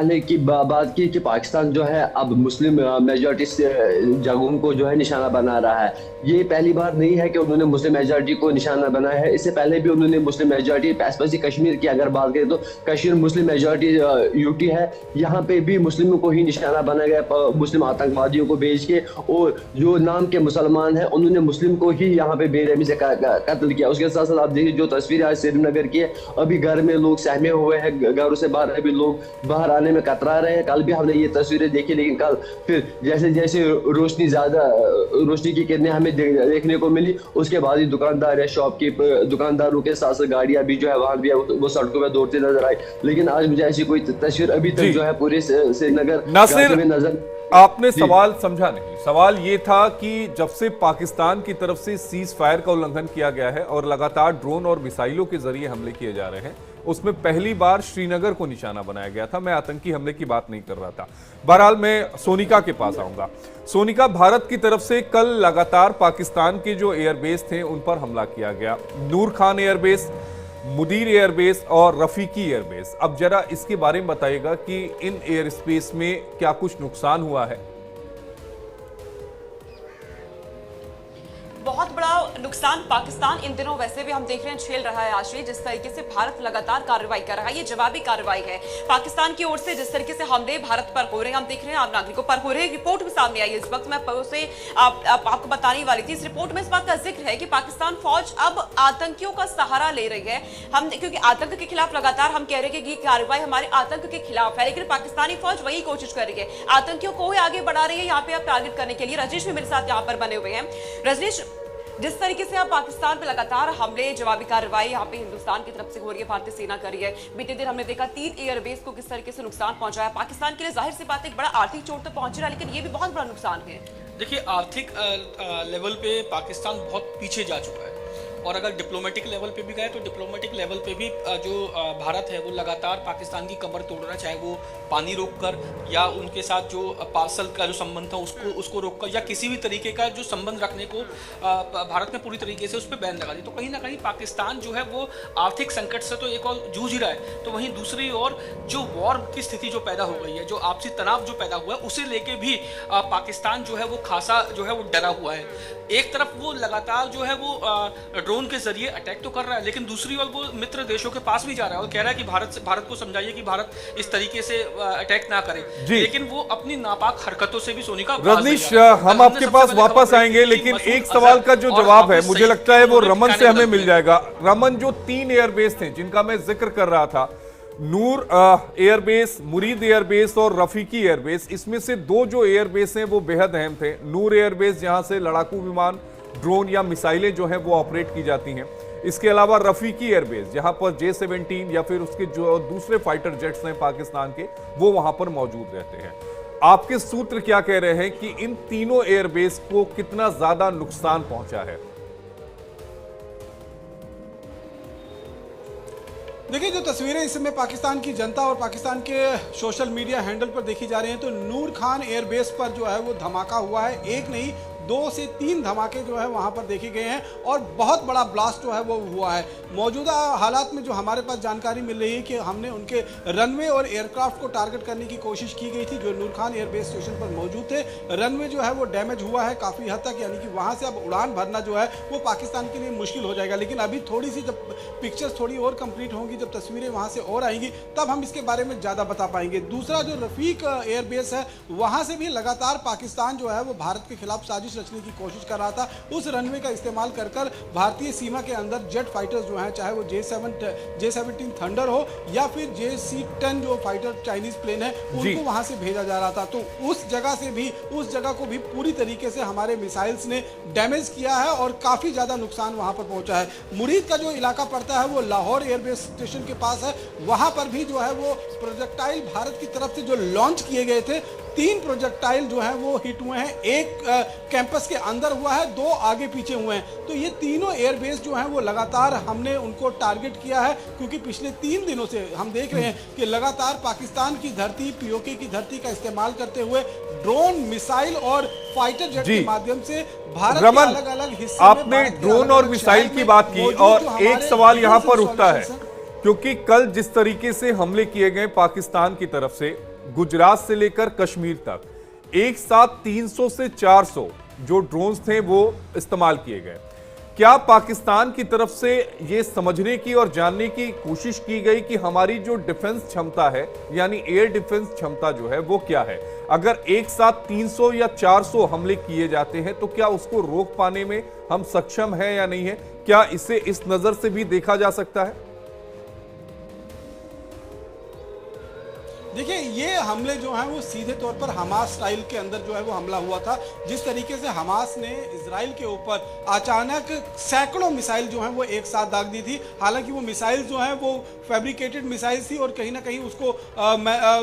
पहले की बात की कि पाकिस्तान जो है अब मुस्लिम मेजॉरिटी से जगहों को जो है निशाना बना रहा है। ये पहली बार नहीं है कि उन्होंने मुस्लिम मेजॉरिटी को निशाना बनाया है। इससे पहले भी उन्होंने मुस्लिम मेजॉरिटी, स्पेशली कश्मीर की अगर बात करें तो कश्मीर मुस्लिम मेजॉरिटी यूटी है, यहाँ पे भी मुस्लिमों को ही निशाना बनाया गया, मुस्लिम आतंकवादियों को भेज के। और जो नाम के मुसलमान हैं उन्होंने मुस्लिम को ही यहाँ पे बेरहमी से कत्ल किया। उसके साथ साथ आप देखिए जो तस्वीरें आज श्रीनगर की है, अभी घर में लोग सहमे हुए हैं, घरों से बाहर अभी लोग बाहर आने में कतरा रहे हैं। कल भी हमने ये तस्वीरें देखी, लेकिन कल फिर जैसे जैसे रोशनी की किरणें हमें देखने को मिली, उसके बाद ही दुकानदार या शॉपकीपर, दुकानदारों के साथ साथ गाड़ियां भी जो है वहां भी वो सड़कों में दौड़ती नजर आई। लेकिन आज मुझे ऐसी कोई तस्वीर अभी तक जो है पूरे श्रीनगर नासिर, में नजर। आपने सवाल समझा नहीं। सवाल ये था कि जब से पाकिस्तान की तरफ से सीज फायर का उल्लंघन किया गया है और लगातार ड्रोन और मिसाइलों के जरिए हमले किए जा रहे हैं, उसमें पहली बार श्रीनगर को निशाना बनाया गया था। मैं आतंकी हमले की बात नहीं कर रहा था। बहरहाल मैं सोनिका के पास आऊंगा। सोनिका, भारत की तरफ से कल लगातार पाकिस्तान के जो एयरबेस थे उन पर हमला किया गया, नूर खान एयरबेस, मुदीर एयरबेस और रफीकी एयरबेस। अब जरा इसके बारे में बताइएगा कि इन एयर स्पेस में क्या कुछ नुकसान हुआ है? बहुत बड़ा नुकसान पाकिस्तान इन दिनों वैसे भी हम देख रहे हैं झेल रहा है। आश्रय, जिस तरीके से भारत लगातार कार्रवाई कर रहा है, ये जवाबी कार्रवाई है पाकिस्तान की ओर से। जिस तरीके से हमले भारत पर हो रहे हैं, हम देख रहे हैं आम नागरिकों पर हो रहे हैं। रिपोर्ट भी सामने आई है इस वक्त, मैं उसे आपको बताने वाली थी। इस रिपोर्ट में इस बात का जिक्र है कि पाकिस्तान फौज अब आतंकियों का सहारा ले रही है। हम क्योंकि आतंक के खिलाफ लगातार हम कह रहे हैं कि कार्रवाई हमारे आतंक के खिलाफ है, लेकिन पाकिस्तानी फौज वही कोशिश कर रही है, आतंकियों को आगे बढ़ा रही है यहाँ पे अब टारगेट करने के लिए। रजनीश भी मेरे साथ यहाँ पर बने हुए हैं। रजनीश, जिस तरीके से अब पाकिस्तान पे लगातार हमले, जवाबी कार्रवाई यहाँ पे हिंदुस्तान की तरफ से हो रही है, भारतीय सेना कर रही है। बीते दिन हमने देखा 3 एयरबेस को किस तरीके से नुकसान पहुंचा है पाकिस्तान के लिए। जाहिर सी बात है एक बड़ा आर्थिक चोट तो पहुंच रहा है, लेकिन ये भी बहुत बड़ा नुकसान है। देखिए, आर्थिक लेवल पे पाकिस्तान बहुत पीछे जा चुका है, और अगर डिप्लोमेटिक लेवल पे भी गए तो डिप्लोमेटिक लेवल पे भी जो भारत है वो लगातार पाकिस्तान की कमर तोड़ रहा है, चाहे वो पानी रोककर या उनके साथ जो पार्सल का जो संबंध था उसको रोककर, या किसी भी तरीके का जो संबंध रखने को भारत ने पूरी तरीके से उस पर बैन लगा दी। तो कहीं ना कहीं पाकिस्तान जो है वो आर्थिक संकट से तो एक और जूझ ही रहा है, तो वहीं दूसरी ओर जो वॉर की स्थिति जो पैदा हो गई है, जो आपसी तनाव जो पैदा हुआ है, उसे लेके भी पाकिस्तान जो है वो खासा जो है वो डरा हुआ है। एक तरफ वो लगातार जो है वो ड्रोन के जरिए अटैक तो कर रहा है, लेकिन दूसरी ओर वो मित्र देशों के पास भी जा रहा है और कह रहा है कि भारत को समझाइए कि भारत इस तरीके से अटैक ना करे। लेकिन वो अपनी नापाक हरकतों से भी सोनी का रजनीश, हम आपके पास वापस आएंगे, लेकिन एक सवाल का जो जवाब है मुझे लगता है वो रमन से हमें मिल जाएगा। रमन, जो 3 एयरबेस थे जिनका मैं जिक्र कर रहा था, नूर एयरबेस, मुरीद एयरबेस और रफीकी एयरबेस, इसमें से 2 जो एयरबेस हैं वो बेहद अहम थे। नूर एयरबेस जहां से लड़ाकू विमान, ड्रोन या मिसाइलें जो हैं वो ऑपरेट की जाती हैं। इसके अलावा रफीकी एयरबेस जहां पर J-17 या फिर उसके जो दूसरे फाइटर जेट्स हैं पाकिस्तान के, वो वहां पर मौजूद रहते हैं। आपके सूत्र क्या कह रहे हैं कि इन तीनों एयरबेस को कितना ज्यादा नुकसान पहुंचा है? देखिए, जो तस्वीरें इस समय पाकिस्तान की जनता और पाकिस्तान के सोशल मीडिया हैंडल पर देखी जा रही हैं, तो नूर खान एयरबेस पर जो है वो धमाका हुआ है। एक नहीं, 2 से 3 धमाके जो है वहां पर देखे गए हैं और बहुत बड़ा ब्लास्ट जो है वो हुआ है। मौजूदा हालात में जो हमारे पास जानकारी मिल रही है कि हमने उनके रनवे और एयरक्राफ्ट को टारगेट करने की कोशिश की गई थी जो नूर खान एयरबेस स्टेशन पर मौजूद थे। रनवे जो है वो डैमेज हुआ है काफ़ी हद तक, यानी कि वहाँ से अब उड़ान भरना जो है वो पाकिस्तान के लिए मुश्किल हो जाएगा। लेकिन अभी थोड़ी सी जब पिक्चर्स थोड़ी और कंप्लीट होंगी, जब तस्वीरें वहाँ से और आएंगी, तब हम इसके बारे में ज़्यादा बता पाएंगे। दूसरा जो रफीक एयरबेस है, वहाँ से भी लगातार पाकिस्तान जो है वो भारत के खिलाफ साजिश रचने की कोशिश कर रहा था। उस रनवे का इस्तेमाल कर भारतीय सीमा के अंदर जेट फाइटर्स जो हैं, चाहे वो J-17 थंडर हो या फिर JC-10 जो फाइटर चाइनीज प्लेन है, उनको वहां से भेजा जा रहा था। तो उस जगह को भी पूरी तरीके से हमारे मिसाइल्स ने डैमेज किया है और काफी ज्यादा नुकसान वहां पर पहुंचा है। मुरीद का जो इलाका पड़ता है वो लाहौर एयरबेस स्टेशन के पास है, वहां पर भी जो है वो प्रोजेक्टाइल भारत की तरफ से जो लॉन्च किए गए थे, 3 प्रोजेक्टाइल जो हैं वो हिट हुए हैं। एक कैंपस के अंदर हुआ है, 2 आगे पीछे हुए हैं। तो ये तीनों एयरबेस जो हैं वो लगातार हमने उनको टारगेट किया है, क्योंकि पिछले 3 दिनों से हम देख रहे हैं कि लगातार पाकिस्तान की धरती, POK की धरती का इस्तेमाल करते हुए ड्रोन, मिसाइल और फाइटर जेट के माध्यम से भारत के अलग-अलग हिस्से में, आपने ड्रोन और मिसाइल की बात की और एक सवाल यहां पर उठता है, क्योंकि कल जिस तरीके से हमले किए गए पाकिस्तान की तरफ से, गुजरात से लेकर कश्मीर तक एक साथ 300 से 400 जो ड्रोन्स थे वो इस्तेमाल किए गए। क्या पाकिस्तान की तरफ से ये समझने की और जानने की कोशिश की गई कि हमारी जो डिफेंस क्षमता है, यानी एयर डिफेंस क्षमता जो है वो क्या है? अगर एक साथ 300 या 400 हमले किए जाते हैं तो क्या उसको रोक पाने में हम सक्षम हैं या नहीं है? क्या इसे इस नजर से भी देखा जा सकता है? देखिए, ये हमले जो हैं वो सीधे तौर पर हमास स्टाइल के अंदर जो है वो हमला हुआ था। जिस तरीके से हमास ने इजराइल के ऊपर अचानक सैकड़ों मिसाइल जो हैं वो एक साथ दाग दी थी। हालांकि वो मिसाइल जो हैं वो फैब्रिकेटेड मिसाइल थी और कहीं ना कहीं उसको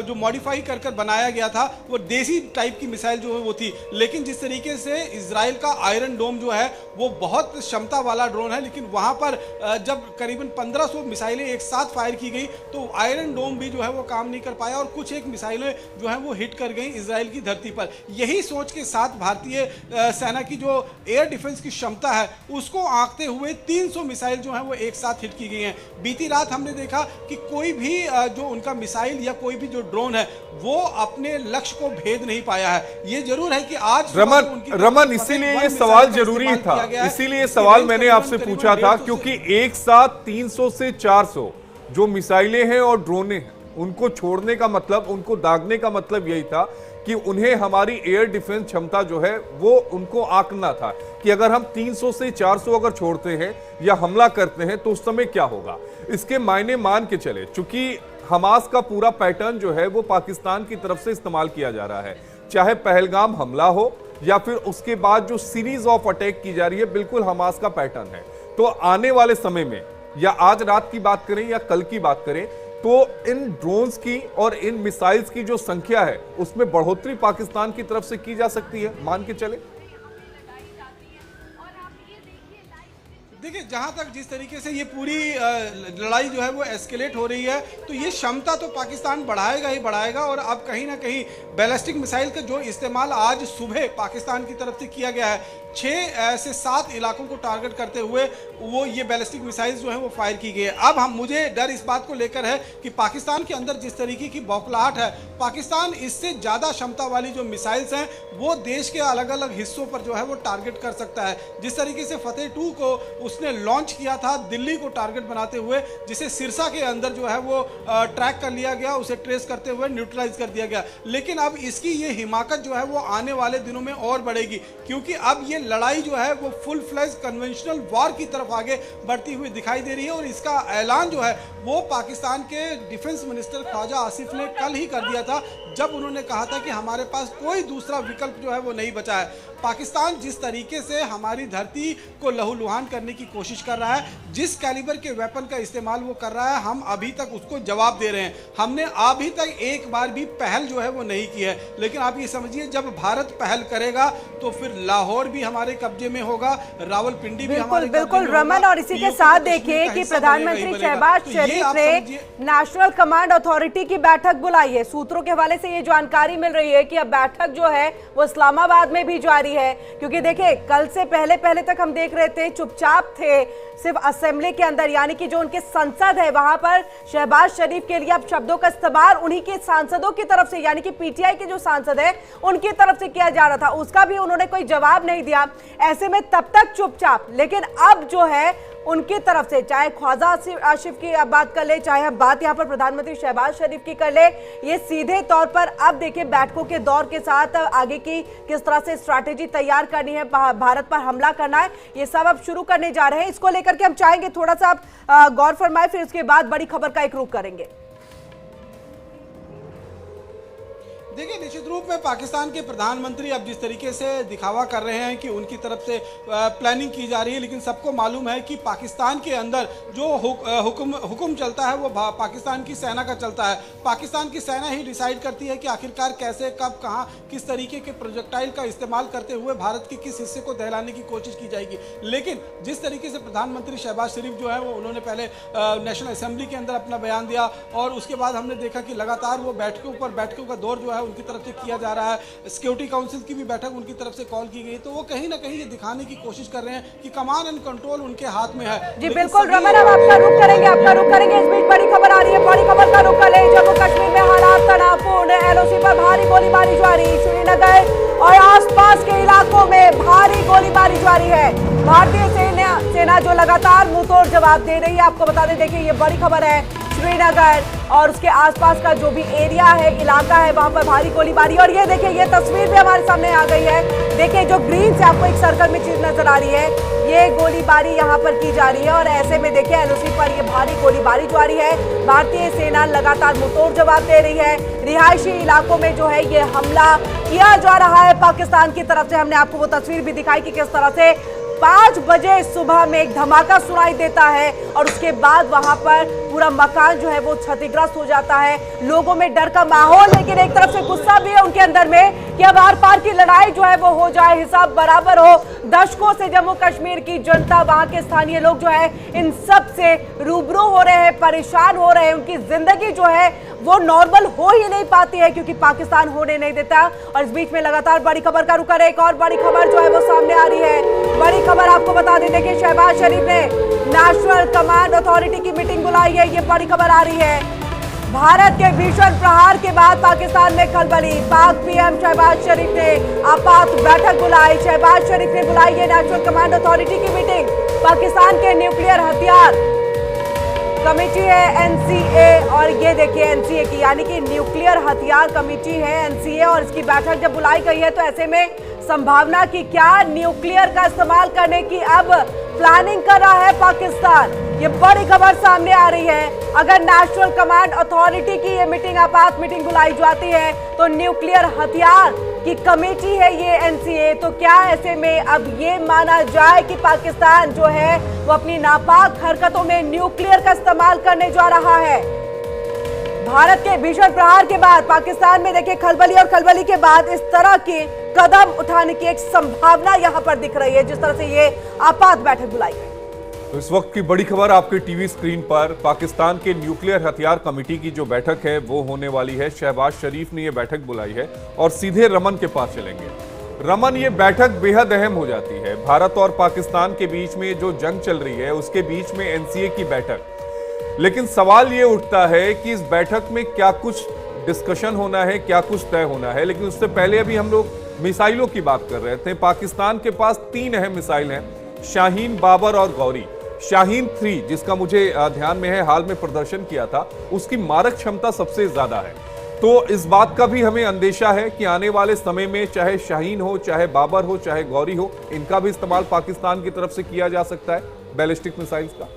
जो मॉडिफाई कर कर बनाया गया था वो देसी टाइप की मिसाइल जो है वो थी। लेकिन जिस तरीके से इजराइल का आयरन डोम जो है वो बहुत क्षमता वाला ड्रोन है, लेकिन वहाँ पर जब करीबन 1500 मिसाइलें एक साथ फायर की गई तो आयरन डोम भी जो है वो काम नहीं कर पाया और कुछ एक मिसाइलें जो हैं वो हिट कर गई इजराइल की धरती पर। यही सोच के साथ भारतीय सेना की जो एयर डिफेंस की क्षमता है उसको आंकते हुए 300 मिसाइल जो हैं वो एक साथ हिट की गई हैं। बीती रात हमने देखा कि कोई भी जो उनका मिसाइल या कोई भी जो ड्रोन है वो अपने लक्ष्य को भेद नहीं पाया है। ये जरूर है कि आज रमन इसीलिए ये सवाल जरूरी था, इसीलिए सवाल मैंने आपसे पूछा था क्योंकि एक साथ 300 से 400 जो मिसाइलें हैं और ड्रोने हैं उनको छोड़ने का मतलब, उनको दागने का मतलब यही था कि उन्हें हमारी एयर डिफेंस क्षमता जो है वो उनको आंकना था कि अगर हम 300 से 400 अगर छोड़ते हैं या हमला करते हैं तो उस समय क्या होगा। इसके मायने मान के चले, चूंकि हमास का पूरा पैटर्न जो है वो पाकिस्तान की तरफ से इस्तेमाल किया जा रहा है, चाहे पहलगाम हमला हो या फिर उसके बाद जो सीरीज ऑफ अटैक की जा रही है, बिल्कुल हमास का पैटर्न है। तो आने वाले समय में या आज रात की बात करें या कल की बात करें तो इन ड्रोन्स की और इन मिसाइल्स की जो संख्या है उसमें बढ़ोतरी पाकिस्तान की तरफ से की जा सकती है, मान के चले। देखिए, जहां तक जिस तरीके से ये पूरी लड़ाई जो है वो एस्केलेट हो रही है तो ये क्षमता तो पाकिस्तान बढ़ाएगा ही बढ़ाएगा। और अब कहीं ना कहीं बैलिस्टिक मिसाइल का जो इस्तेमाल आज सुबह पाकिस्तान की तरफ से किया गया है, 6 से 7 इलाकों को टारगेट करते हुए वो ये बैलिस्टिक मिसाइल जो है वो फायर की गई है। अब मुझे डर इस बात को लेकर है कि पाकिस्तान के अंदर जिस तरीके की बौखलाहट है, पाकिस्तान इससे ज़्यादा क्षमता वाली जो मिसाइल्स हैं वो देश के अलग अलग हिस्सों पर जो है वो टारगेट कर सकता है। जिस तरीके से फतेह 2 को उसने लॉन्च किया था दिल्ली को टारगेट बनाते हुए, जिसे सिरसा के अंदर जो है वो ट्रैक कर लिया गया, उसे ट्रेस करते हुए न्यूट्रलाइज कर दिया गया। लेकिन अब इसकी ये हिमाकत जो है वो आने वाले दिनों में और बढ़ेगी, क्योंकि अब ये लड़ाई जो है वो फुल फ्लेज कन्वेंशनल वॉर की तरफ आगे बढ़ती हुई दिखाई दे रही है। और इसका ऐलान जो है वो पाकिस्तान के डिफेंस मिनिस्टर ख्वाजा आसिफ ने कल ही कर दिया था, जब उन्होंने कहा था कि हमारे पास कोई दूसरा विकल्प जो है वो नहीं बचा है। पाकिस्तान जिस तरीके से हमारी धरती को लहूलुहान करने की कोशिश कर रहा है, जिस कैलिबर के वेपन का इस्तेमाल वो कर रहा है, हम अभी तक उसको जवाब दे रहे हैं। हमने अभी तक एक बार भी पहल जो है वो नहीं की है। लेकिन आप ये समझिए, जब भारत पहल करेगा तो फिर लाहौर भी हमारे कब्जे में होगा, रावलपिंडी भी हमारे बिल्कुल रमन। और इसी के साथ देखिए कि प्रधानमंत्री शहबाज शरीफ ने नेशनल कमांड अथॉरिटी की बैठक बुलाई है। सूत्रों के हवाले से ये जानकारी मिल रही है कि अब बैठक जो है वो इस्लामाबाद में भी जारी है, क्योंकि देखिए कल से पहले तक हम देख रहे थे चुपचाप थे सिर्फ असेंबली के अंदर, यानी कि जो उनके संसद है वहां पर शहबाज शरीफ के लिए अब शब्दों का इस्तेमाल उन्हीं के सांसदों की तरफ से, यानी कि पीटीआई के जो सांसद है उनकी तरफ से किया जा रहा था, उसका भी उन्होंने कोई जवाब नहीं दिया। ऐसे में तब तक चुपचाप, लेकिन अब जो है उनकी तरफ से, चाहे ख्वाजा आसिफ की बात कर ले, चाहे हम बात यहाँ पर प्रधानमंत्री शहबाज शरीफ की कर ले, ये सीधे तौर पर अब देखिए बैठकों के दौर के साथ आगे की किस तरह से स्ट्रैटेजी तैयार करनी है, भारत पर हमला करना है, ये सब अब शुरू करने जा रहे हैं। इसको लेकर के हम चाहेंगे थोड़ा सा आप गौर फरमाए, फिर उसके बाद बड़ी खबर का एक रुख करेंगे। देखिए, निश्चित रूप में पाकिस्तान के प्रधानमंत्री अब जिस तरीके से दिखावा कर रहे हैं कि उनकी तरफ से प्लानिंग की जा रही है, लेकिन सबको मालूम है कि पाकिस्तान के अंदर जो हुक्म चलता है वो पाकिस्तान की सेना का चलता है। पाकिस्तान की सेना ही डिसाइड करती है कि आखिरकार कैसे, कब, कहां, किस तरीके के प्रोजेक्टाइल का इस्तेमाल करते हुए भारत के किस हिस्से को दहलाने की कोशिश की जाएगी। लेकिन जिस तरीके से प्रधानमंत्री शहबाज शरीफ जो है वो उन्होंने पहले नेशनल असेंबली के अंदर अपना बयान दिया और उसके बाद हमने देखा कि लगातार वो बैठकों का दौर जो है उनकी तरफ से किया जा रहा है। सिक्योरिटी काउंसिल की भी बैठक उनकी तरफ से कॉल की गई, तो वो कहीं ना कहीं ये दिखाने की कोशिश कर रहे हैं कि कमांड एंड कंट्रोल उनके हाथ में है। जी बिल्कुल रमन, अब आपका रुख करेंगे इस बीच बड़ी खबर आ रही है, बड़ी खबर का रुख करें। जम्मू कश्मीर में हालात तनावपूर्ण, LOC पर भारी गोलीबारी जारी, श्रीनगर और आसपास के इलाकों में भारी गोलीबारी जारी है। भारतीय सेना जो लगातार मुंहतोड़ जवाब दे रही है। आपको बता दें, देखिए ये बड़ी खबर है, श्रीनगर और उसके आसपास का जो भी एरिया है, इलाका है, वहां पर भारी गोलीबारी। और ये देखिए, ये तस्वीर भी हमारे सामने आ गई है। देखिए जो ग्रीन से आपको एक सर्कल में चीज नजर आ रही है, ये गोलीबारी यहाँ पर की जा रही है। और ऐसे में देखिए LOC पर ये भारी गोलीबारी जारी है। भारतीय सेना लगातार मुंहतोड़ जवाब दे रही है। रिहायशी इलाकों में जो है ये हमला किया जा रहा है पाकिस्तान की तरफ से। हमने आपको वो तस्वीर भी दिखाई कि किस तरह से 5 बजे सुबह में एक धमाका सुनाई देता है और उसके बाद वहां पर पूरा मकान जो है वो क्षतिग्रस्त हो जाता है। लोगों में डर का माहौल, लेकिन एक तरफ से गुस्सा भी है उनके अंदर में कि अब आर पार की लड़ाई जो है वो हो जाए, हिसाब बराबर हो। दशकों से जम्मू कश्मीर की जनता, वहां के स्थानीय लोग जो है इन सब से रूबरू हो रहे हैं, परेशान हो रहे हैं। उनकी जिंदगी जो है वो नॉर्मल हो ही नहीं पाती है क्योंकि पाकिस्तान होने नहीं देता। और इस बीच में लगातार बड़ी खबर का रुख है, एक और बड़ी खबर जो है वो सामने आ रही है। बड़ी खबर आपको बता दें, देखिए शहबाज शरीफ ने नेशनल कमांड अथॉरिटी की मीटिंग बुलाई है, ये बड़ी खबर आ रही है। भारत के भीषण प्रहार के बाद पाकिस्तान में खलबली, पाक PM शहबाज शरीफ ने आपात बैठक बुलाई। शहबाज शरीफ ने बुलाई है नेशनल कमांड अथॉरिटी की मीटिंग। पाकिस्तान के न्यूक्लियर हथियार कमेटी है NCA, और ये देखिए NCA की यानी कि न्यूक्लियर हथियार कमेटी है NCA, और इसकी बैठक जब बुलाई गई है तो ऐसे में संभावना की क्या न्यूक्लियर का इस्तेमाल करने की अब प्लानिंग कर रहा है पाकिस्तान, ये बड़ी खबर सामने आ रही है। अगर नेशनल कमांड अथॉरिटी की ये मीटिंग, आपात मीटिंग बुलाई जाती है तो न्यूक्लियर हथियार की कमेटी है ये NCA, तो क्या ऐसे में अब ये माना जाए कि पाकिस्तान जो है वो अपनी नापाक हरकतों में न्यूक्लियर का इस्तेमाल करने जा रहा है। भारत के भीषण प्रहार के बाद पाकिस्तान में देखिए खलबली, और खलबली के बाद इस तरह के कदम उठाने की एक संभावना यहां पर दिख रही है, जिस तरह से ये आपात बैठक बुलाई गई। तो इस वक्त की बड़ी खबर आपके टीवी स्क्रीन पर, पाकिस्तान के न्यूक्लियर हथियार कमेटी की जो बैठक है वो होने वाली है। शहबाज शरीफ ने ये बैठक बुलाई है और सीधे रमन के पास चलेंगे। रमन, ये बैठक बेहद अहम हो जाती है। भारत और पाकिस्तान के बीच में जो जंग चल रही है उसके बीच में NCA की बैठक, लेकिन सवाल ये उठता है कि इस बैठक में क्या कुछ डिस्कशन होना है, क्या कुछ तय होना है। लेकिन उससे पहले अभी हम लोग मिसाइलों की बात कर रहे थे। पाकिस्तान के पास 3 अहम मिसाइल हैं, शाहीन, बाबर और गौरी। शाहीन 3 जिसका मुझे ध्यान में है हाल में प्रदर्शन किया था, उसकी मारक क्षमता सबसे ज्यादा है। तो इस बात का भी हमें अंदेशा है कि आने वाले समय में चाहे शाहीन हो, चाहे बाबर हो, चाहे गौरी हो, इनका भी इस्तेमाल पाकिस्तान की तरफ से किया जा सकता है, बैलिस्टिक मिसाइल्स का।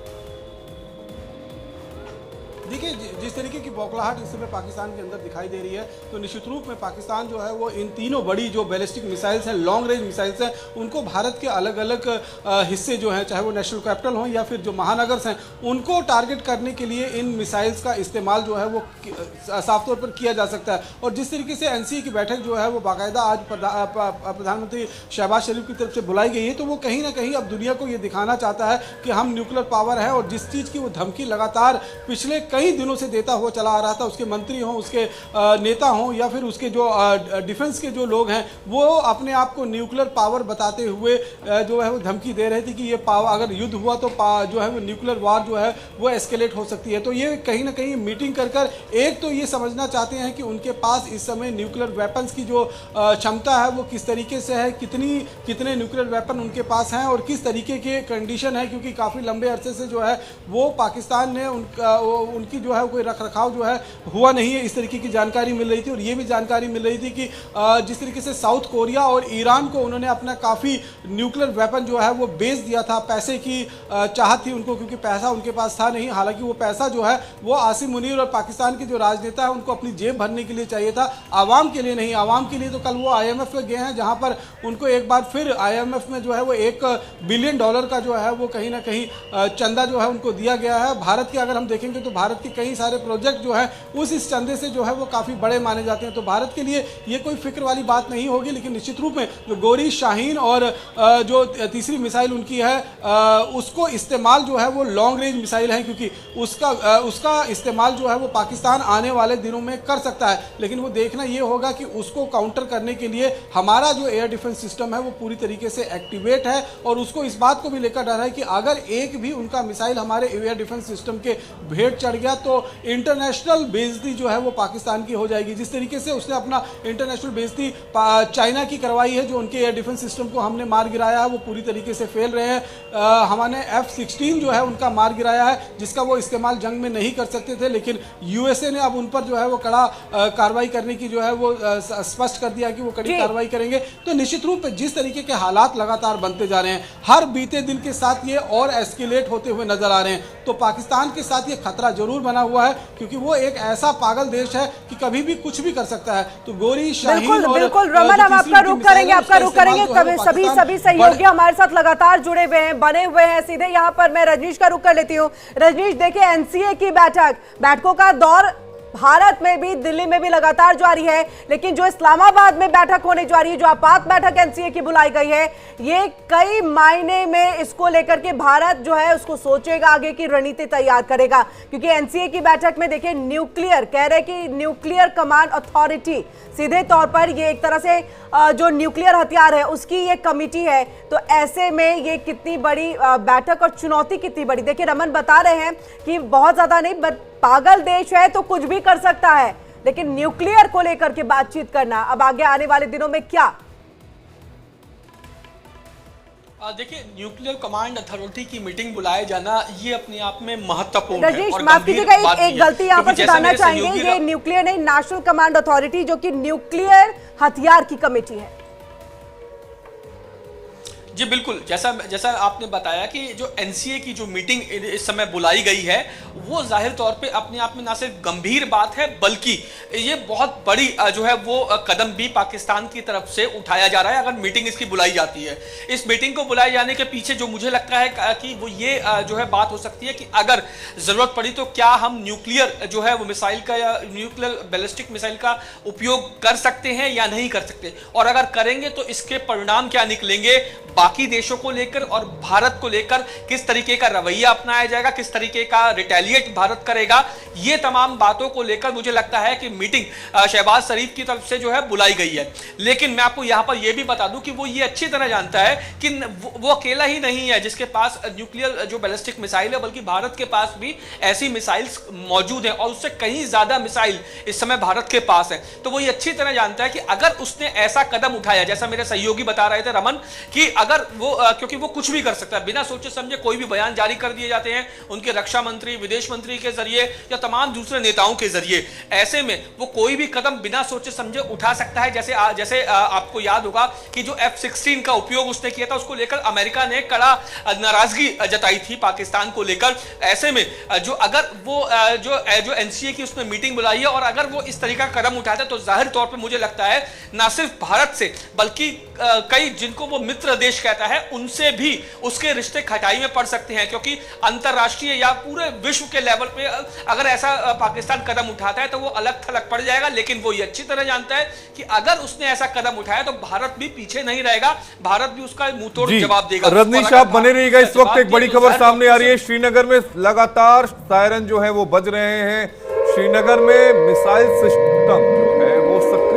देखिए जिस तरीके की बौखलाहट इस समय पाकिस्तान के अंदर दिखाई दे रही है, तो निश्चित रूप में पाकिस्तान जो है वो इन तीनों बड़ी जो बैलिस्टिक मिसाइल्स हैं, लॉन्ग रेंज मिसाइल्स हैं, उनको भारत के अलग अलग हिस्से जो हैं, चाहे वो नेशनल कैपिटल हो या फिर जो महानगर्स हैं, उनको टारगेट करने के लिए इन मिसाइल्स का इस्तेमाल जो है वो साफ तौर पर किया जा सकता है। और जिस तरीके से NCA की बैठक जो है वो बाकायदा आज प्रधानमंत्री शहबाज शरीफ की तरफ से बुलाई गई है, तो वो कहीं ना कहीं अब दुनिया को ये दिखाना चाहता है कि हम न्यूक्लियर पावर है। और जिस चीज़ की वो धमकी लगातार पिछले कई दिनों से देता हुआ चला आ रहा था, उसके मंत्री हों, उसके नेता हों या फिर उसके जो डिफेंस के जो लोग हैं, वो अपने आप को न्यूक्लियर पावर बताते हुए जो है वो धमकी दे रहे थे कि ये पावर, अगर युद्ध हुआ तो जो है वो न्यूक्लियर वार जो है वो एस्केलेट हो सकती है। तो ये कहीं ना कहीं मीटिंग कर कर एक तो ये समझना चाहते हैं कि उनके पास इस समय न्यूक्लियर वेपन्स की जो क्षमता है वो किस तरीके से है, कितने न्यूक्लियर वेपन उनके पास हैं और किस तरीके के कंडीशन है, क्योंकि काफ़ी लंबे अरसे से जो है वो पाकिस्तान ने उनकी जो है कोई रख रखाव जो है हुआ नहीं है, इस तरीके की जानकारी मिल रही थी। और ये भी जानकारी मिल रही थी कि जिस तरीके से साउथ कोरिया और ईरान को उन्होंने अपना काफ़ी न्यूक्लियर वेपन जो है वो बेच दिया था, पैसे की चाहत थी उनको, क्योंकि पैसा उनके पास था नहीं। हालांकि वो पैसा जो है वो आसिम मुनीर और पाकिस्तान के जो राजनेता है उनको अपनी जेब भरने के लिए चाहिए था, आवाम के लिए नहीं। आवाम के लिए तो कल वो IMF में गए हैं, जहाँ पर उनको एक बार फिर IMF में जो है वो $1 बिलियन का जो है वो कहीं ना कहीं चंदा जो है उनको दिया गया है। भारत के अगर हम देखेंगे तो भारत भारत के कई सारे प्रोजेक्ट जो है इस चंदे से जो है वो काफ़ी बड़े माने जाते हैं। तो भारत के लिए ये कोई फिक्र वाली बात नहीं होगी, लेकिन निश्चित रूप में जो गोरी, शाहीन और जो तीसरी मिसाइल उनकी है उसको इस्तेमाल जो है वो लॉन्ग रेंज मिसाइल है, क्योंकि उसका इस्तेमाल जो है वो पाकिस्तान आने वाले दिनों में कर सकता है। लेकिन वो देखना ये होगा कि उसको काउंटर करने के लिए हमारा जो एयर डिफेंस सिस्टम है वो पूरी तरीके से एक्टिवेट है, और उसको इस बात को भी लेकर डर है कि अगर एक भी उनका मिसाइल हमारे एयर डिफेंस सिस्टम के भेंट चढ़ गया तो इंटरनेशनल बेइज्जती जो है वो पाकिस्तान की हो जाएगी। जिस तरीके से उसने अपना इंटरनेशनल बेइज्जती चाइना की करवाई है, जो उनके एयर डिफेंस सिस्टम को हमने मार गिराया है, वो पूरी तरीके से फेल रहे हैं। हमने F-16 जो है उनका मार गिराया है, जिसका वो इस्तेमाल जंग में नहीं कर सकते थे, लेकिन यूएसए ने अब उन पर जो है वो कड़ा कार्रवाई करने की जो है वो स्पष्ट कर दिया कि वो कड़ी कार्रवाई करेंगे। तो निश्चित रूप से जिस तरीके के हालात लगातार बनते जा रहे हैं, हर बीते दिन के साथ ये और एस्केलेट होते हुए नजर आ रहे हैं, तो पाकिस्तान के साथ ये खतरा जरूर बना हुआ है, क्योंकि वो एक ऐसा पागल देश है कि कभी भी कुछ भी कर सकता है। तो गोरी, शाहीन और बिल्कुल रमन, हम आपका रुख करेंगे, सभी सहयोगी हमारे साथ लगातार जुड़े हुए हैं, बने हुए हैं। सीधे यहाँ पर मैं रजनीश का रुख कर लेती हूँ। रजनीश, देखिए एनसीए की बैठकों का दौर भारत में भी, दिल्ली में भी लगातार जारी है, लेकिन जो इस्लामाबाद में बैठक होने जा रही है, जो आपात बैठक एनसीए की बुलाई गई है, ये कई मायने में इसको लेकर के भारत जो है उसको सोचेगा, आगे की रणनीति तैयार करेगा। क्योंकि एनसीए की बैठक में देखिए न्यूक्लियर कह रहे कि न्यूक्लियर कमांड अथॉरिटी, सीधे तौर पर ये एक तरह से जो न्यूक्लियर हथियार है उसकी ये कमिटी है। तो ऐसे में ये कितनी बड़ी बैठक और चुनौती कितनी बड़ी, देखिए रमन बता रहे हैं कि बहुत ज्यादा नहीं, पागल देश है तो कुछ भी कर सकता है, लेकिन न्यूक्लियर को लेकर के बातचीत करना अब आगे आने वाले दिनों में क्या? देखिए, न्यूक्लियर कमांड अथॉरिटी की मीटिंग बुलाए जाना ये अपने आप में महत्वपूर्ण है। रजनीश, माफ कीजिएगा, एक गलती यहाँ पर सुधारना चाहेंगे, ये न्यूक्लियर नहीं, नेशनल कमांड अथॉरिटी, जो कि न्यूक्लियर हथियार की कमेटी है। जी बिल्कुल, जैसा आपने बताया कि जो एनसीए की जो मीटिंग इस समय बुलाई गई है वो जाहिर तौर पे अपने आप में ना सिर्फ गंभीर बात है, बल्कि ये बहुत बड़ी जो है वो कदम भी पाकिस्तान की तरफ से उठाया जा रहा है अगर मीटिंग इसकी बुलाई जाती है। इस मीटिंग को बुलाए जाने के पीछे जो मुझे लगता है कि वो ये जो है बात हो सकती है कि अगर जरूरत पड़ी तो क्या हम न्यूक्लियर जो है वो मिसाइल का या न्यूक्लियर बैलिस्टिक मिसाइल का उपयोग कर सकते हैं या नहीं कर सकते, और अगर करेंगे तो इसके परिणाम क्या निकलेंगे बाकी देशों को लेकर और भारत को लेकर, किस तरीके का रवैया अपनाया जाएगा, किस तरीके का रिटेलिएट भारत करेगा, ये तमाम बातों को लेकर मुझे लगता है कि मीटिंग शहबाज शरीफ की तरफ से जो है बुलाई गई है। लेकिन मैं आपको यहां पर यह भी बता दूं कि वो ये अच्छी तरह जानता है कि वो अकेला ही नहीं है जिसके पास न्यूक्लियर जो बैलिस्टिक मिसाइल है, बल्कि भारत के पास भी ऐसी मिसाइल्स मौजूद हैं और उससे कहीं ज्यादा मिसाइल इस समय भारत के पास है। तो वो ये अच्छी तरह जानता है कि अगर उसने ऐसा कदम उठाया, जैसा मेरे सहयोगी बता रहे थे रमन, कि अगर वो क्योंकि वो कुछ भी कर सकता है, बिना सोचे समझे कोई भी बयान जारी कर दिए जाते हैं उनके रक्षा मंत्री, विदेश मंत्री के जरिए या तमाम दूसरे नेताओं के जरिए। ऐसे में वो कोई भी कदम बिना सोचे समझे उठा सकता है। जैसे आपको याद होगा कि जो F-16 का उपयोग उसने किया था, उसको लेकर अमेरिका ने कड़ा नाराजगी जताई थी पाकिस्तान को लेकर। ऐसे में जो अगर वो जो एनसीए की उसने मीटिंग बुलाई है और अगर वो इस तरीका का कदम उठाता है तो जाहिर तौर पर मुझे लगता है ना सिर्फ भारत से बल्कि कई जिनको वो मित्र देश कहता है उनसे भी उसके रिश्ते खटाई में पड़ सकते हैं, क्योंकि अंतरराष्ट्रीय या पूरे विश्व के लेवल पे अगर ऐसा पाकिस्तान कदम उठाता है तो वो अलग थलग पड़ जाएगा। लेकिन वो ये अच्छी तरह जानता है कि अगर उसने ऐसा कदम उठाया तो भारत भी पीछे नहीं रहेगा, भारत भी उसका मुंहतोड़ जवाब देगा। रजनीश, आप बने रहिएगा, इस वक्त एक बड़ी खबर सामने आ रही है। श्रीनगर में लगातार सायरन जो है वो बज रहे हैं। श्रीनगर में मिसाइल सिस्टम जो है वो सक्रिय